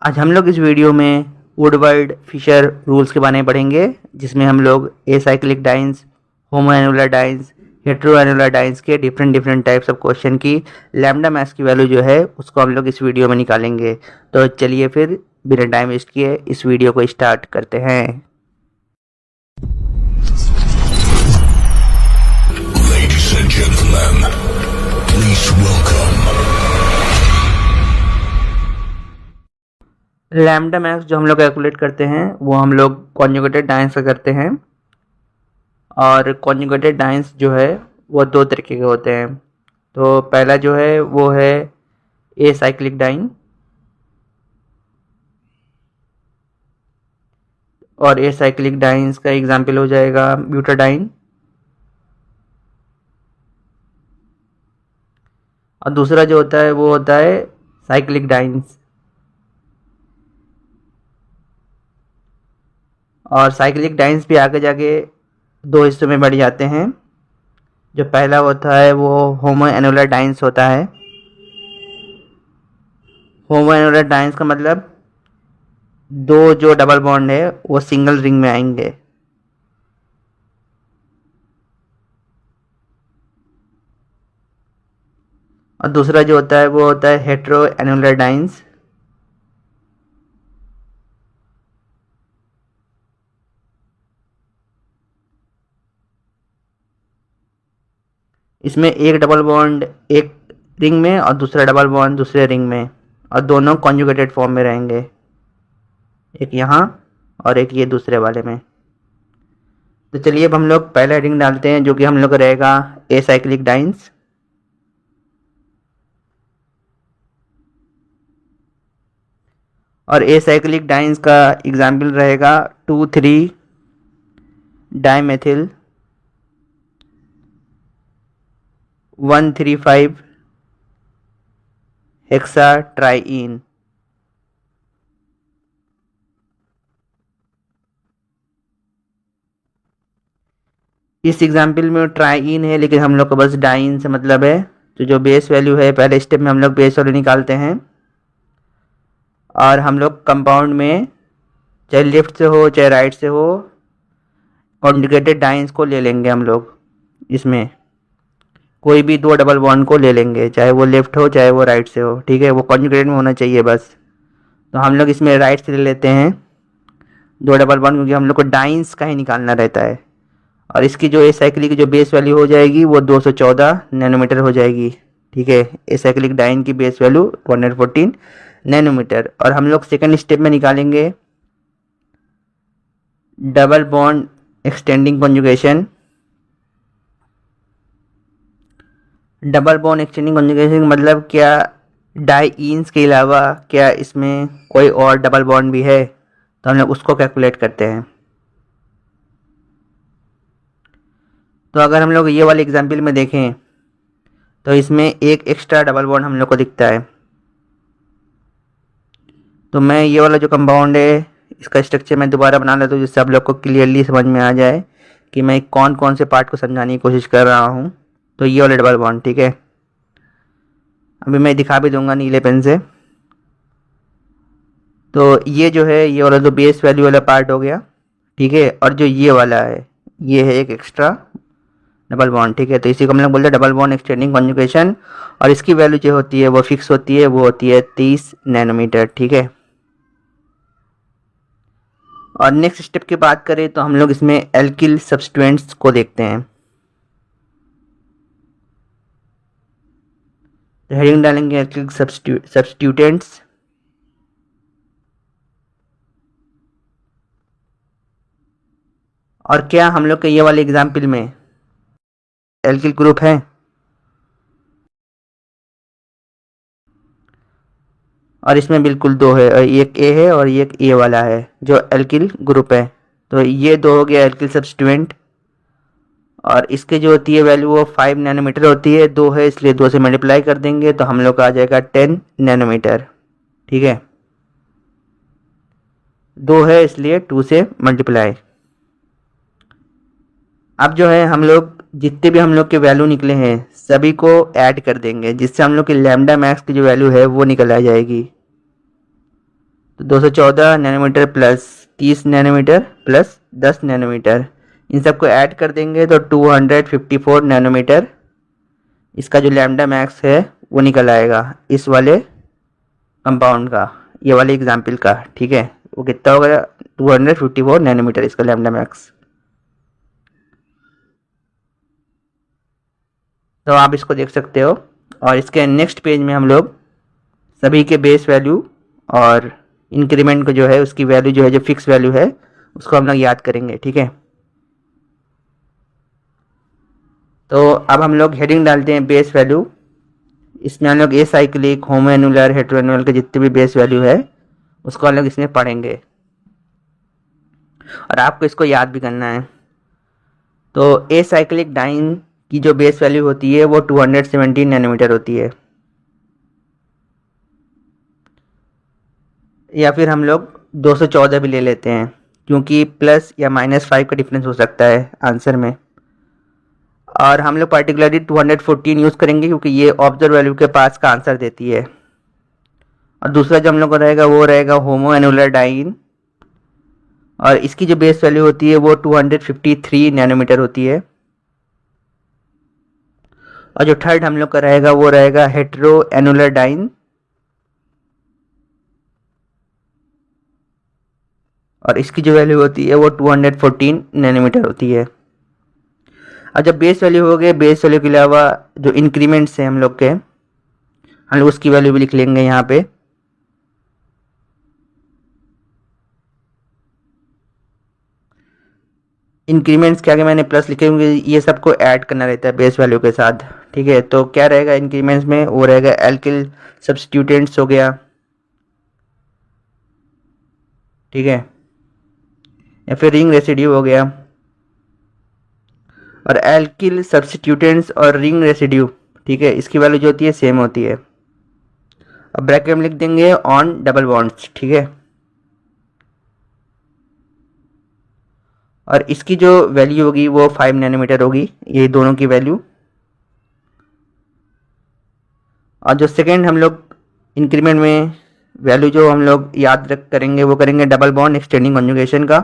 आज हम लोग इस वीडियो में वुडवर्ड फिशर रूल्स के बारे में पढ़ेंगे, जिसमें हम लोग एसाइक्लिक डाइंस, होमोएनुलर डाइंस, हेटेरोएनुलर डाइंस के डिफरेंट टाइप्स ऑफ क्वेश्चन की लैम्डा मैक्स की वैल्यू जो है उसको हम लोग इस वीडियो में निकालेंगे। तो चलिए फिर बिना टाइम वेस्ट किए इस वीडियो को स्टार्ट करते हैं। Ladies and gentlemen, please welcome. Lambda max जो हम लोग कैलकुलेट करते हैं वो हम लोग कॉन्जुगेटेड डाइंस का करते हैं, और कॉन्जुगेटेड डाइंस जो है वो दो तरीके के होते हैं। तो पहला जो है वो है एसाइक्लिक डाइन, और एसाइक्लिक डाइंस का एग्जाम्पल हो जाएगा ब्यूटाडाइन। और दूसरा जो होता है वो होता है साइक्लिक डाइंस। और साइक्लिक डाइंस भी आगे जाके दो हिस्सों में बढ़ जाते हैं। जो पहला होता है वो होमोएनुलर डाइंस होता है। होमोएनुलर डाइंस का मतलब दो जो डबल बॉन्ड है वो सिंगल रिंग में आएंगे। और दूसरा जो होता है वो होता है हेटेरोएनुलर डाइंस। इसमें एक डबल बॉन्ड एक रिंग में और दूसरा डबल बॉन्ड दूसरे रिंग में, और दोनों कॉन्जुगेटेड फॉर्म में रहेंगे, एक यहाँ और एक ये दूसरे वाले में। तो चलिए अब हम लोग पहला रिंग डालते हैं, जो कि हम लोग का रहेगा एसाइक्लिक डाइंस। और एसाइक्लिक डाइंस का एग्जाम्पल रहेगा 2,3 डाइमेथिल 1,3,5 हेक्सा ट्राइइन। इस एग्जाम्पल में ट्राइइन है, लेकिन हम लोग को बस डाइन से मतलब है। तो जो बेस वैल्यू है पहले स्टेप में हम लोग बेस वैल्यू निकालते हैं, और हम लोग कंपाउंड में चाहे लेफ्ट से हो चाहे राइट से हो कॉन्जुगेटेड डाइंस को ले लेंगे। हम लोग इसमें कोई भी दो डबल बॉन्ड को ले लेंगे, चाहे वो लेफ्ट हो चाहे वो राइट से हो, ठीक है, वो कॉन्जुगेटेड में होना चाहिए बस। तो हम लोग इसमें राइट से ले लेते हैं दो डबल बॉन्ड, क्योंकि हम लोग को डाइंस का ही निकालना रहता है। और इसकी जो एसाइक्लिक की जो बेस वैल्यू हो जाएगी वो 214 नैनोमीटर हो जाएगी, ठीक है। एसाइक्लिक डाइन की बेस वैल्यू 114 नैनोमीटर। और हम लोग सेकंड स्टेप में निकालेंगे double bond extending conjugation. Double bond extending conjugation मतलब क्या डाइईन्स के अलावा क्या इसमें कोई और डबल बॉन्ड भी है, तो हम लोग उसको कैलकुलेट करते हैं। तो अगर हम लोग ये वाले एग्जाम्पल में देखें तो इसमें एक एक्स्ट्रा डबल बॉन्ड हम लोग को दिखता है। तो मैं ये वाला जो कंपाउंड है इसका स्ट्रक्चर मैं दोबारा बना लेता हूँ, जिससे आप लोग को क्लियरली समझ में आ जाए कि मैं कौन कौन से पार्ट को समझाने की कोशिश कर रहा हूँ। तो ये वाला डबल बॉन्ड, ठीक है, अभी मैं दिखा भी दूंगा नीले पेन से। तो ये जो है ये वाला जो बेस वैल्यू वाला पार्ट हो गया, ठीक है। और जो ये वाला है ये है एक एक्स्ट्रा डबल बॉन्ड, ठीक है। तो इसी को हम लोग बोलते हैं डबल बॉन्ड एक्सटेंडिंग कॉन्जुगेशन। और इसकी वैल्यू जो होती है वो फिक्स होती है, वो होती है 30 नैनोमीटर, ठीक है। और नेक्स्ट स्टेप की बात करें तो हम लोग इसमें एल्किल सब्स्टिट्यूएंट्स को देखते हैं। तो हेडिंग डालेंगे एल्किल सब्स्टिट्यूएंट्स। और क्या हम लोग के ये वाले एग्जाम्पल में एल्किल ग्रुप है? और इसमें बिल्कुल दो है, और एक ए है और एक ए वाला है जो एल्किल ग्रुप है। तो ये दो हो गया एल्किल सब्स्टिट्यूएंट। और इसके जो होती है वैल्यू वो 5 नैनोमीटर होती है, दो है इसलिए दो से मल्टीप्लाई कर देंगे तो हम लोग का आ जाएगा 10 नैनोमीटर, ठीक है। दो है इसलिए 2 से मल्टीप्लाई। अब जो है हम लोग जितने भी हम लोग के वैल्यू निकले हैं सभी को ऐड कर देंगे, जिससे हम लोग की लैम्डा मैक्स की जो वैल्यू है वो निकल आ जाएगी। तो 214 nanometre plus 30 nanometre plus 10 nanometre, इन सबको ऐड कर देंगे तो 254 नैनोमीटर इसका जो लैम्डा मैक्स है वो निकल आएगा इस वाले कंपाउंड का, ये वाले एग्जाम्पल का। ठीक है, वो कितना होगा? 254 नैनोमीटर इसका लैम्डा मैक्स। तो आप इसको देख सकते हो। और इसके नेक्स्ट पेज में हम लोग सभी के बेस वैल्यू और इंक्रीमेंट को जो है उसकी वैल्यू जो है, जो फिक्स वैल्यू है उसको हम लोग याद करेंगे। ठीक है, तो अब हम लोग हेडिंग डालते हैं बेस वैल्यू। इसमें हम लोग एसाइक्लिक, होमोएनुलर, हेटेरोएनुलर के जितने भी बेस वैल्यू है उसको हम लोग इसमें पढ़ेंगे और आपको इसको याद भी करना है। तो एसाइक्लिक डाइन की जो बेस वैल्यू होती है वो 217 नैनोमीटर होती है, या फिर हम लोग 214 भी ले लेते हैं क्योंकि प्लस या -5 का डिफरेंस हो सकता है आंसर में। और हम लोग पर्टिकुलरली 214 यूज़ करेंगे क्योंकि ये ऑब्जर्व वैल्यू के पास का आंसर देती है। और दूसरा जो हम लोग को रहेगा वो रहेगा होमोएनुलर डाइन, और इसकी जो बेस वैल्यू होती है वो 253 नैनोमीटर होती है। और जो थर्ड हम लोग का रहेगा वो रहेगा हेटेरोएनुलर डाइन, और इसकी जो वैल्यू होती है वो 214 नैनोमीटर होती है। और जब बेस वैल्यू हो गए, बेस वैल्यू के अलावा जो इंक्रीमेंट्स हैं हम लोग के, हम लोग उसकी वैल्यू भी लिख लेंगे यहाँ पे। इंक्रीमेंट्स के आगे मैंने प्लस लिखे होंगे, ये सबको ऐड करना रहता है बेस वैल्यू के साथ। ठीक है, तो क्या रहेगा इंक्रीमेंट्स में? वो रहेगा एल्किल सब्स्टिट्यूटेंट्स हो गया, ठीक है, या फिर रिंग रेसिड्यू हो गया। और एल्किल सब्स्टिट्यूटेंट्स और रिंग रेसिड्यू, ठीक है, इसकी वैल्यू जो होती है सेम होती है। अब ब्रैकेट में लिख देंगे ऑन डबल बॉन्ड्स, ठीक है। और इसकी जो वैल्यू होगी वो 5 नैनोमीटर होगी, ये दोनों की वैल्यू। और जो सेकेंड हम लोग इंक्रीमेंट में वैल्यू जो हम लोग याद रख करेंगे वो करेंगे डबल बॉन्ड एक्सटेंडिंग कॉन्जुगेशन का।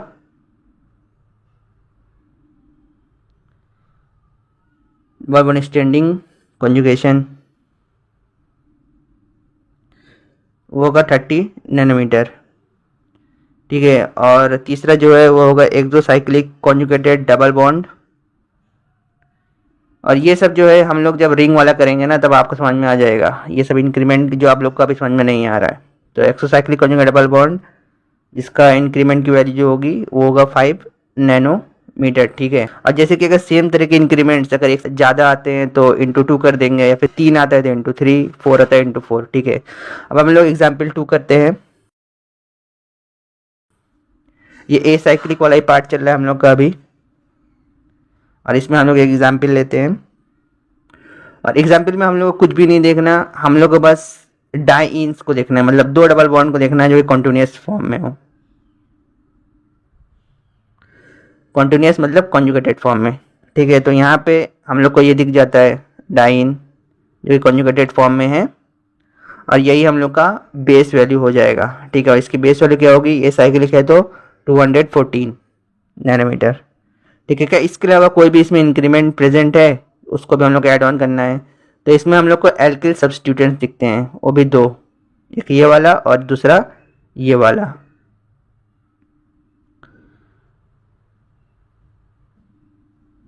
डबल बॉन्ड एक्सटेंडिंग कॉन्जुगेशन वो होगा 30 नैनोमीटर, ठीक है। और तीसरा जो है वो होगा एक्सोसाइक्लिक कॉन्जुगेटेड डबल बॉन्ड। और ये सब जो है हम लोग जब रिंग वाला करेंगे ना तब आपको समझ में आ जाएगा, ये सब इंक्रीमेंट जो आप लोग को अभी समझ में नहीं आ रहा है। तो एक्सोसाइक्लिक कॉन्जुगेटेड डबल बॉन्ड जिसका इंक्रीमेंट की वैल्यू जो होगी वो होगा 5 नैनोमीटर, ठीक है। और जैसे कि अगर सेम तरह के इंक्रीमेंट्स अगर एक से ज़्यादा आते हैं तो इंटू 2 कर देंगे, या फिर 3 आता है तो इंटू 3, 4 आता है इंटू 4, ठीक है। अब हम लोग एग्जाम्पल 2 करते हैं। ये ए साइक्लिक वाला ही पार्ट चल रहा है हम लोग का अभी, और इसमें हम लोग एक एग्जाम्पल लेते हैं। और एग्जाम्पल में हम लोग को कुछ भी नहीं देखना, हम लोग को बस डाइन्स को देखना है, मतलब 2 डबल बॉन्ड को देखना है जो कि कॉन्टिन्यूस फॉर्म में हो। कॉन्टिन्यूस मतलब कॉन्जुगेटेड फॉर्म में, ठीक है। तो यहाँ पे हम लोग को ये दिख जाता है डाइन जो कि कॉन्जुगेटेड फॉर्म में है, और यही हम लोग का बेस वैल्यू हो जाएगा, ठीक है। और इसकी बेस वैल्यू क्या होगी? ये साइक्लिक है तो 214 नैनोमीटर, ठीक है। क्या इसके अलावा कोई भी इसमें इंक्रीमेंट प्रेजेंट है उसको भी हम लोग ऐड ऑन करना है। तो इसमें हम लोग को एल्किल सब्स्टिट्यूटेंट्स दिखते हैं, वो भी 2, एक ये वाला और दूसरा ये वाला।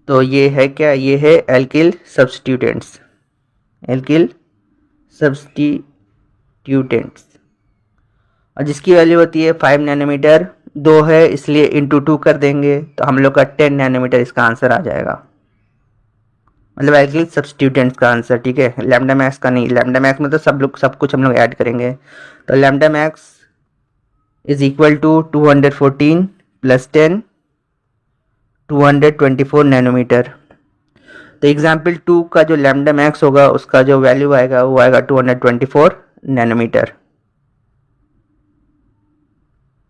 तो ये है क्या? ये है एल्किल सब्स्टिट्यूटेंट्स, एल्किल सब्स्टिट्यूटेंट्स, और जिसकी वैल्यू होती है 5 नैनोमीटर। 2 है इसलिए इंटू 2 कर देंगे तो हम लोग का 10 नैनोमीटर इसका आंसर आ जाएगा, मतलब एल्किल सब्स्टिट्यूटेंट्स का आंसर, ठीक है। लैम्डा मैक्स का नहीं, लैम्डा मैक्स में तो सब कुछ हम लोग ऐड करेंगे। तो lambda max is equal to 214 plus 10, 224 nanometer. तो एग्जाम्पल 2 का जो लैम्डा मैक्स होगा उसका जो वैल्यू आएगा वो आएगा 224 नैनोमीटर।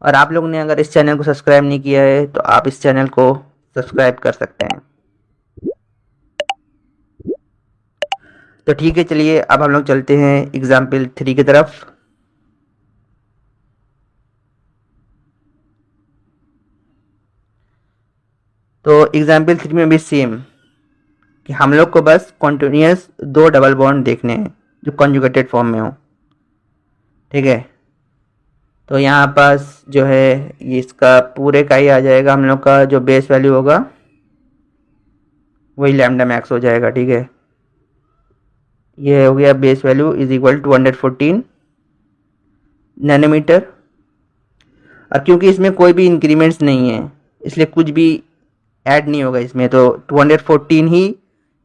और आप लोग ने अगर इस चैनल को सब्सक्राइब नहीं किया है तो आप इस चैनल को सब्सक्राइब कर सकते हैं। तो ठीक है, चलिए अब हम लोग चलते हैं एग्जाम्पल 3 की तरफ। तो एग्जाम्पल 3 में भी सेम कि हम लोग को बस कॉन्टिन्यूस 2 डबल बॉन्ड देखने हैं जो कॉन्जुगेटेड फॉर्म में हो, ठीक है। तो यहाँ पास जो है ये इसका पूरे का ही आ जाएगा, हम लोग का जो बेस वैल्यू होगा वही लैम्डा मैक्स हो जाएगा, ठीक है। ये हो गया base value is equal 214 nanometer. और क्योंकि इसमें कोई भी इंक्रीमेंट्स नहीं है इसलिए कुछ भी ऐड नहीं होगा इसमें, तो 214 ही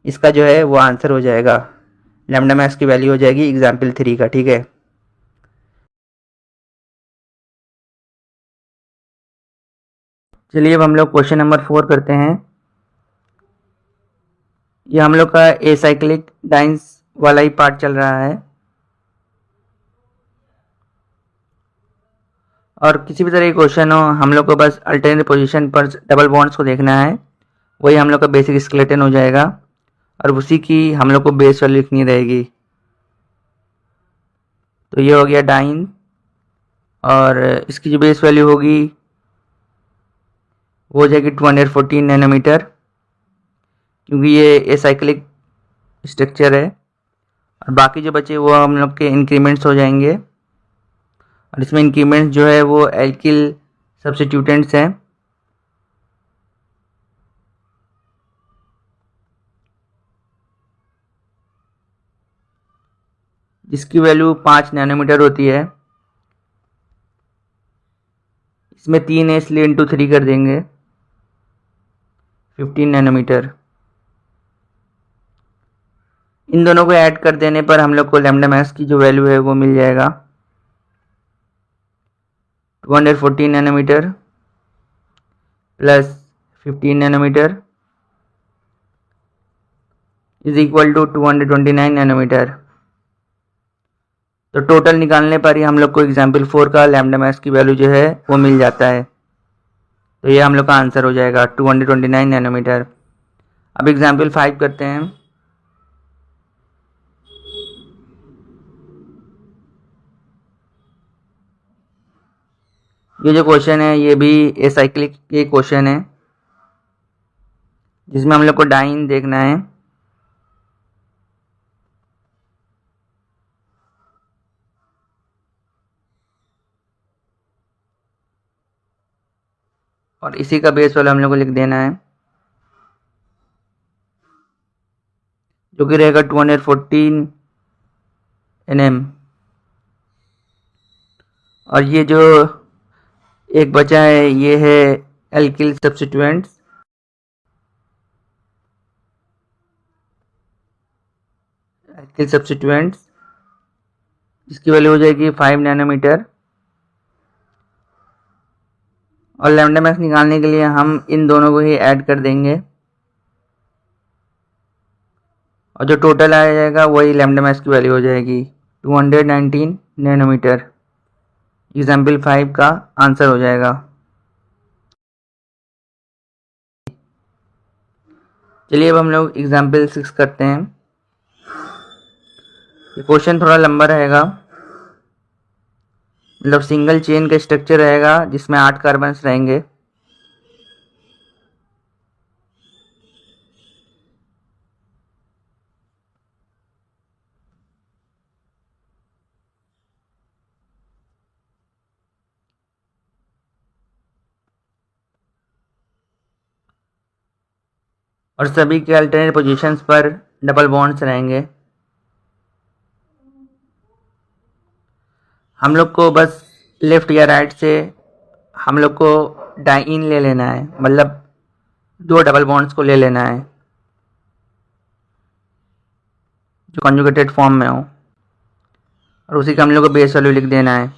इसका जो है वो आंसर हो जाएगा, लैम्डा मैक्स की वैल्यू हो जाएगी एग्जाम्पल 3 का, ठीक है। चलिए अब हम लोग क्वेश्चन नंबर 4 करते हैं। ये हम लोग का एसाइक्लिक डाइंस वाला ही पार्ट चल रहा है, और किसी भी तरह की क्वेश्चन हो हम लोग को बस अल्टरनेट पोजीशन पर डबल बॉन्ड्स को देखना है, वही हम लोग का बेसिक स्केलेटन हो जाएगा और उसी की हम लोग को बेस वैल्यू लिखनी रहेगी। तो ये हो गया डाइन, और इसकी जो बेस वैल्यू होगी वो हो जाएगी 214 नैनोमीटर, क्योंकि ये एसाइक्लिक स्ट्रक्चर है। और बाकी जो बचे वो हम लोग के इंक्रीमेंट्स हो जाएंगे, और इसमें इंक्रीमेंट्स जो है वो एल्किल सब्स्टिट्यूटेंट्स हैं। जिसकी वैल्यू 5 नैनोमीटर होती है। इसमें 3 है इसलिए इंटू 3 कर देंगे, 15 नैनोमीटर। इन दोनों को ऐड कर देने पर हम लोग को लैम्डा मैक्स की जो वैल्यू है वो मिल जाएगा 214 nanometre plus 15 nanometer is equal to 229 nanometer. तो टोटल निकालने पर ही हम लोग को एग्जाम्पल 4 का लैम्डा मैक्स की वैल्यू जो है वो मिल जाता है। तो ये हम लोग का आंसर हो जाएगा 229 नैनोमीटर। अब एग्जाम्पल 5 करते हैं। ये जो क्वेश्चन है ये भी एसाइक्लिक के क्वेश्चन है, जिसमें हम लोग को डाइन देखना है। और इसी का बेस वाला हम लोग को लिख देना है, जो कि रहेगा 214 Nm। और ये जो एक बचा है ये है एल्किल सब्स्टिट्यूएंट्स। जिसकी वैल्यू हो जाएगी 5 नैनोमीटर। और लैम्डा मैक्स निकालने के लिए हम इन दोनों को ही ऐड कर देंगे, और जो टोटल आ जाएगा वही लैम्डा मैक्स की वैल्यू हो जाएगी 219 नैनोमीटर। एग्जाम्पल 5 का आंसर हो जाएगा। चलिए अब हम लोग एग्जाम्पल 6 करते हैं। ये क्वेश्चन थोड़ा लंबा रहेगा, मतलब सिंगल चेन का स्ट्रक्चर रहेगा जिसमें 8 कार्बन्स रहेंगे। और सभी के अल्टरनेट पोजीशंस पर डबल बॉन्ड्स रहेंगे। हम लोग को बस लेफ्ट या राइट से हम लोग को डाइन ले लेना है, मतलब 2 डबल बॉन्ड्स को ले लेना है जो कॉन्जुगेटेड फॉर्म में हो, और उसी का हम लोग को बेस वैल्यू लिख देना है।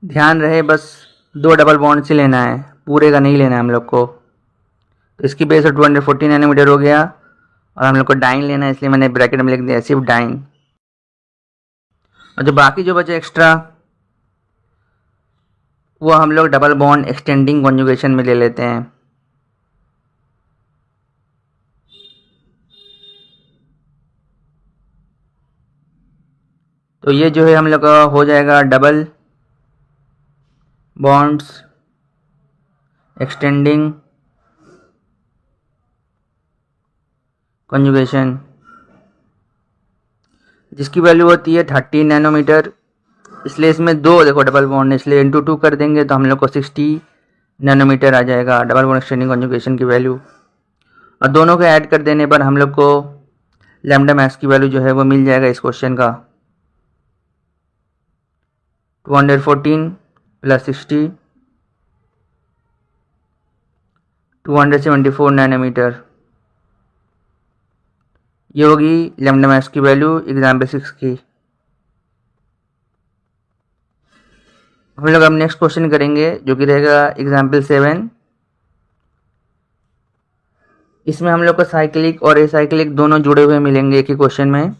ध्यान रहे बस 2 डबल बॉन्ड्स ही लेना है, पूरे का नहीं लेना है हम लोग को। तो इसकी बेस 214 नैनोमीटर हो गया, और हम लोग को डाइन लेना है इसलिए मैंने ब्रैकेट में लिख दिया सिर्फ डाइन। और जो बाकी जो बचे एक्स्ट्रा वो हम लोग डबल बॉन्ड एक्सटेंडिंग कॉन्जुगेशन में ले लेते हैं। तो ये जो है हम लोग का हो जाएगा डबल बॉन्ड्स एक्सटेंडिंग कॉन्जुगेशन, जिसकी वैल्यू होती है 30 नैनोमीटर। इसलिए इसमें दो देखो डबल बॉन्ड है, इसलिए इंटू 2 कर देंगे तो हम लोग को 60 नैनोमीटर आ जाएगा डबल बॉन्ड एक्सटेंडिंग कॉन्जुगेशन की वैल्यू। और दोनों को ऐड कर देने पर हम लोग को लैम्डा मैक्स की वैल्यू जो है वो मिल जाएगा इस क्वेश्चन का 214 प्लस 60 274 नैनोमीटर। ये होगी लैम्डा मैक्स की वैल्यू एग्जाम्पल 6 की। हम लोग अब नेक्स्ट क्वेश्चन करेंगे जो कि रहेगा एग्जाम्पल 7। इसमें हम लोग को साइक्लिक और एसाइक्लिक दोनों जुड़े हुए मिलेंगे एक ही क्वेश्चन में।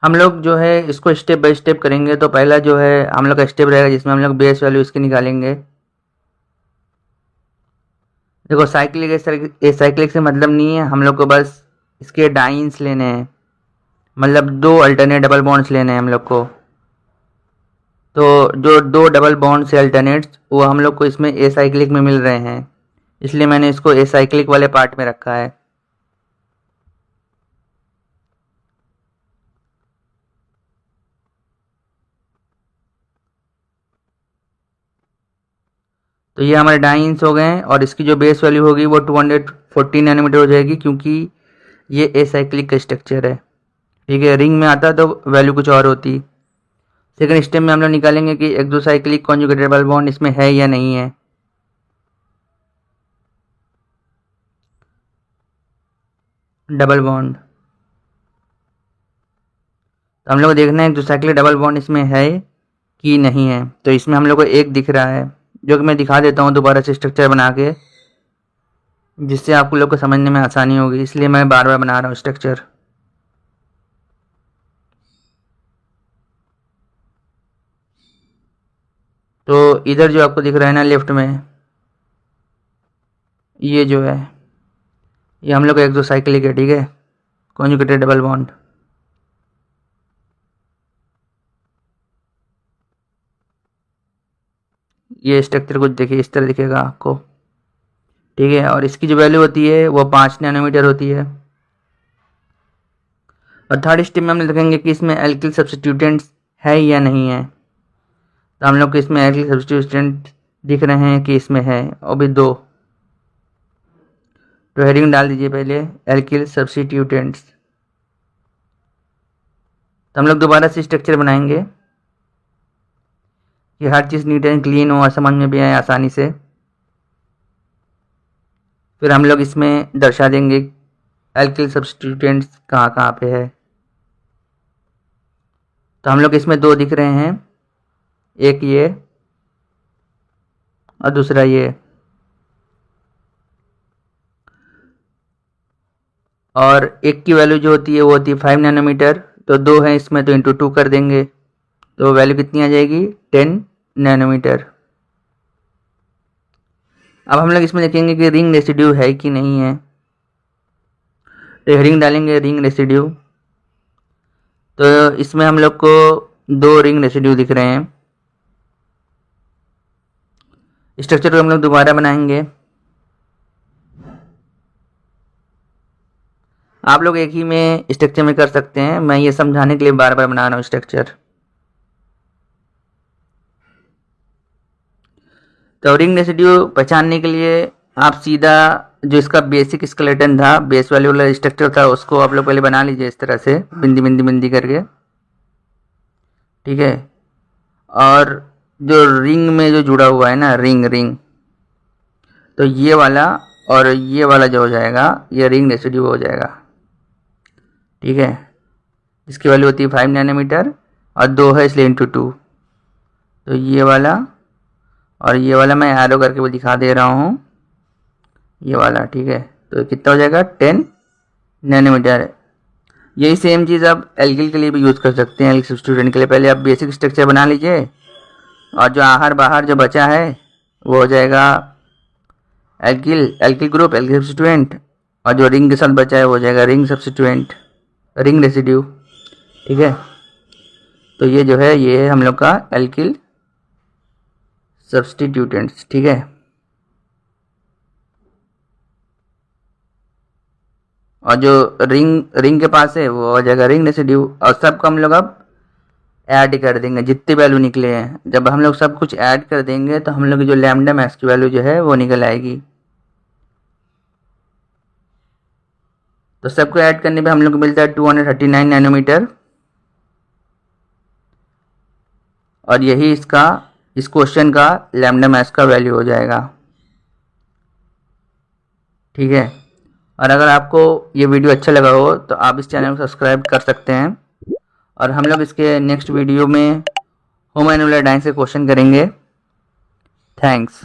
हम लोग जो है इसको स्टेप बाय स्टेप करेंगे। तो पहला जो है हम लोग का स्टेप रहेगा जिसमें हम लोग बेस वैल्यू इसकी निकालेंगे। देखो साइक्लिक एसाइक्लिक से मतलब नहीं है, हम लोग को बस इसके डाइंस लेने हैं, मतलब दो अल्टरनेट डबल बॉन्ड्स लेने हैं हम लोग को। तो जो दो डबल बॉन्ड से अल्टरनेट्स वो हम लोग को इसमें एसाइक्लिक में मिल रहे हैं, इसलिए मैंने इसको एसाइक्लिक वाले पार्ट में रखा है। तो ये हमारे डाइंस हो गए हैं और इसकी जो बेस वैल्यू होगी वो 214 नैनोमीटर हो जाएगी, क्योंकि ये एसाइक्लिक का स्ट्रक्चर है। ठीक है, रिंग में आता तो वैल्यू कुछ और होती। सेकंड स्टेप में हम लोग निकालेंगे कि एक्सोसाइक्लिक कॉन्जुगेटेड डबल बॉन्ड इसमें है या नहीं है। डबल बॉन्ड तो हम लोग को देखना है एक्सोसाइक्लिक डबल बॉन्ड इसमें है कि नहीं है। तो इसमें हम लोग को एक दिख रहा है, जो कि मैं दिखा देता हूँ दोबारा से स्ट्रक्चर बना के, जिससे आपको लोग को समझने में आसानी होगी, इसलिए मैं बार बार बना रहा हूँ स्ट्रक्चर। तो इधर जो आपको दिख रहा है ना लेफ्ट में, ये जो है ये हम लोग का एक्सोसाइक्लिक है। ठीक है, कॉन्जुगेटेड डबल बॉन्ड। ये स्ट्रक्चर कुछ देखिए इस तरह दिखेगा आपको। ठीक है, और इसकी जो वैल्यू होती है वो 5 नैनोमीटर होती है। और थर्ड स्टेप में हम देखेंगे कि इसमें एल्किल सब्स्टिट्यूटेंट्स है या नहीं है। तो हम लोग को इसमें एल्किल सब्स्टिट्यूटेंट दिख रहे हैं कि इसमें है, और भी दो। तो हेडिंग डाल दीजिए पहले एल्किल सब्स्टिट्यूटेंट्स। तो हम लोग दोबारा से स्ट्रक्चर बनाएंगे कि हर चीज़ नीट एंड क्लीन हो और समझ में भी आए आसानी से। फिर हम लोग इसमें दर्शा देंगे एल्किल सब्स्टिट्यूटेंट्स कहाँ कहाँ पे है। तो हम लोग इसमें दो दिख रहे हैं, एक ये और दूसरा ये। और एक की वैल्यू जो होती है वो होती है 5 नैनोमीटर। तो दो है इसमें, तो इंटू 2 कर देंगे तो वैल्यू कितनी आ जाएगी 10 नैनोमीटर। अब हम लोग इसमें देखेंगे कि रिंग रेसिड्यू है कि नहीं है। तो रिंग डालेंगे रिंग रेसिड्यू। तो इसमें हम लोग को दो रिंग रेसिड्यू दिख रहे हैं। स्ट्रक्चर को हम लोग दोबारा बनाएंगे। आप लोग एक ही में स्ट्रक्चर में कर सकते हैं, मैं ये समझाने के लिए बार बार बना रहा हूँ स्ट्रक्चर। तो रिंग रेसिड्यू पहचानने के लिए आप सीधा जो इसका बेसिक स्केलेटन था, बेस वैल्यू वाला स्ट्रक्चर था, उसको आप लोग पहले बना लीजिए इस तरह से बिंदी बिंदी बिंदी करके। ठीक है, और जो रिंग में जो जुड़ा हुआ है ना रिंग, तो ये वाला और ये वाला जो हो जाएगा ये रिंग रेसिड्यू हो जाएगा। ठीक है, इसकी वैल्यू होती है 5 नैनोमीटर और 2 है इसलिए इंटू 2। तो ये वाला और ये वाला मैं एरो करके वो दिखा दे रहा हूँ, ये वाला। ठीक है, तो कितना हो जाएगा 10 नैनोमीटर। यही सेम चीज़ आप एल्किल के लिए भी यूज़ कर सकते हैं, एल्किल सब्स्टिट्यूटेंट के लिए। पहले आप बेसिक स्ट्रक्चर बना लीजिए और जो आहर बाहर जो बचा है वो हो जाएगा एल्किल ग्रुप, एल्किल सब्स्टिट्यूएंट, और जो रिंग के साथ बचा है वो हो जाएगा रिंग सब्स्टिट्यूएंट, रिंग रेसिड्यू। ठीक है, तो ये जो है ये हम लोग का एल्किल सब्स्टिट्यूटेंट्स। ठीक है, और जो रिंग के पास है वो हो जाएगा रिंग रेसिड्यू। और सबको हम लोग अब ऐड कर देंगे जितनी वैल्यू निकले हैं। जब हम लोग सब कुछ ऐड कर देंगे तो हम लोग की जो लैम्डा मैक्स की वैल्यू जो है वो निकल आएगी। तो सबको ऐड करने पे हम लोग को मिलता है 239 नैनोमीटर, और यही इस क्वेश्चन का लैम्डा मैक्स का वैल्यू हो जाएगा। ठीक है, और अगर आपको ये वीडियो अच्छा लगा हो तो आप इस चैनल को सब्सक्राइब कर सकते हैं, और हम लोग इसके नेक्स्ट वीडियो में होमोएनुलर डायन से क्वेश्चन करेंगे। थैंक्स।